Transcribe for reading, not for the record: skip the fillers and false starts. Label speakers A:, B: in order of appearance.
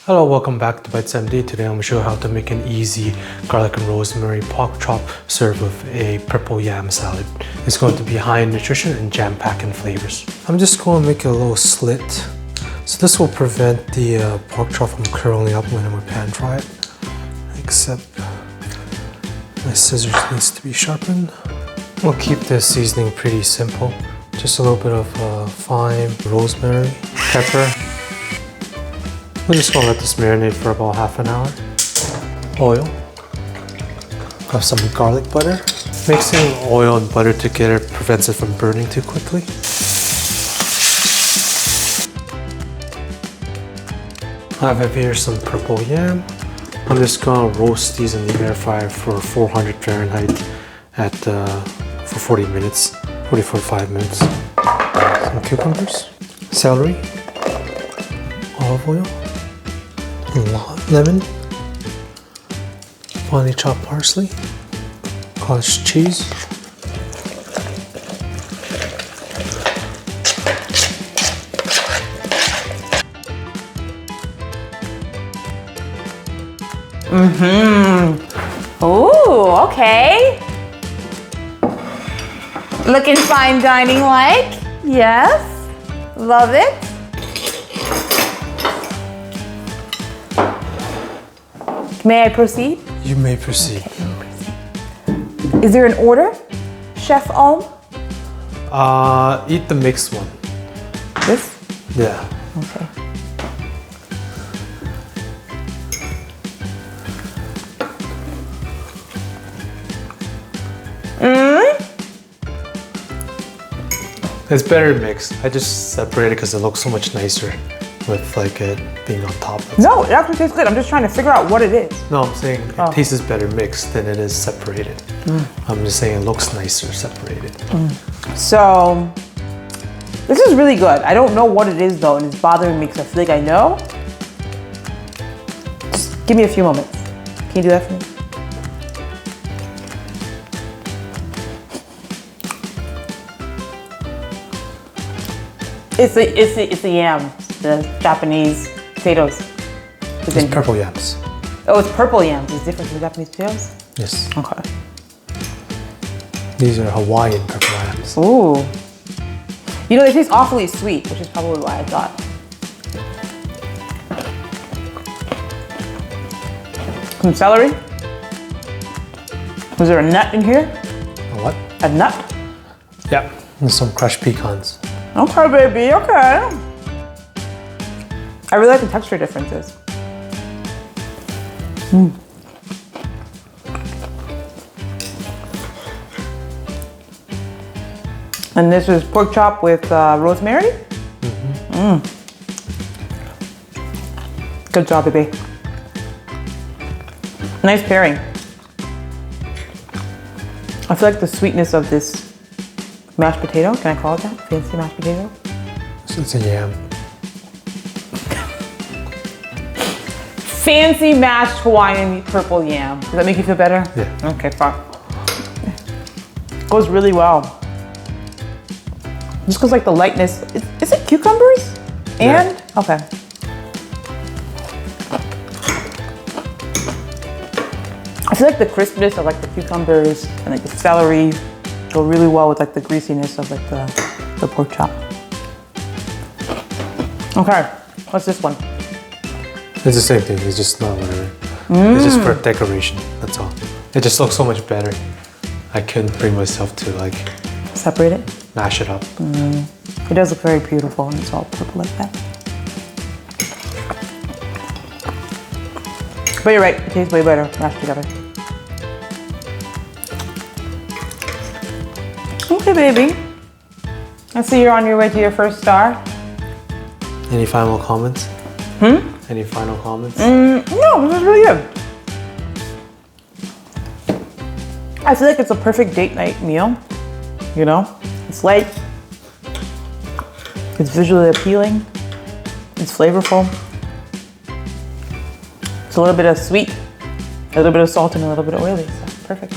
A: Hello, welcome back to Bites MD. Today I'm going to show you how to make an easy garlic and rosemary pork chop served with a purple yam salad. It's going to be high in nutrition and jam-packed in flavors. I'm just going to make a little slit. So this will prevent the pork chop from curling up when we pan fry it. Except my scissors needs to be sharpened. We'll keep the seasoning pretty simple. Just a little bit of thyme, rosemary, pepper. We're just gonna let this marinate for about half an hour. Oil. Have some garlic butter. Mixing oil and butter together prevents it from burning too quickly. I have here some purple yam. I'm just gonna roast these in the air fryer for 400 Fahrenheit at for 40 minutes, 45 minutes. Some cucumbers, celery, olive oil, lemon, finely chopped parsley, cottage cheese,
B: Ooh, okay. Looking fine dining like. Yes. Love it. May I proceed?
A: You may proceed.
B: Okay, is there an order, Chef Om?
A: Eat the mixed one.
B: This?
A: Yeah.
B: Okay.
A: It's better mixed. I just separated because it looks so much nicer with like it being on top.
B: No, it actually tastes good. I'm just trying to figure out what it is.
A: No, I'm saying it tastes better mixed than it is separated. I'm just saying it looks nicer separated.
B: So, this is really good. I don't know what it is though, and it's bothering me because I feel like I know. Just give me a few moments. Can you do that for me? It's the yam, the Japanese potatoes.
A: It's purple yams.
B: Oh, it's purple yams. It's different from the Japanese potatoes?
A: Yes.
B: Okay.
A: These are Hawaiian purple yams.
B: Ooh. You know, they taste awfully sweet, which is probably why I thought. Some celery. Was there a nut in here?
A: A what?
B: A nut?
A: Yep. And some crushed pecans.
B: Okay, baby, okay. I really like the texture differences. And this is pork chop with rosemary? Good job, baby. Nice pairing. I feel like the sweetness of this mashed potato, can I call it that? Fancy mashed potato?
A: So it's a yam.
B: Fancy mashed Hawaiian purple yam. Does that make you feel better?
A: Yeah.
B: Okay, fine. Goes really well. Just because like the lightness, is it cucumbers? And?
A: Yeah.
B: Okay. I feel like the crispness of like the cucumbers and like the celery go really well with like the greasiness of like the pork chop. Okay, what's this one?
A: It's the same thing, it's just not whatever. It's just for decoration, that's all. It just looks so much better. I couldn't bring myself to like
B: Separate it?
A: mash it up.
B: It does look very beautiful and it's all purple like that. But you're right, it tastes way better mashed together. Okay, baby. I see you're on your way to your first star.
A: Any final comments? Any final comments?
B: No, this is really good. I feel like it's a perfect date night meal. You know, it's light, it's visually appealing, it's flavorful. It's a little bit of sweet, a little bit of salt, and a little bit of oily, so perfect.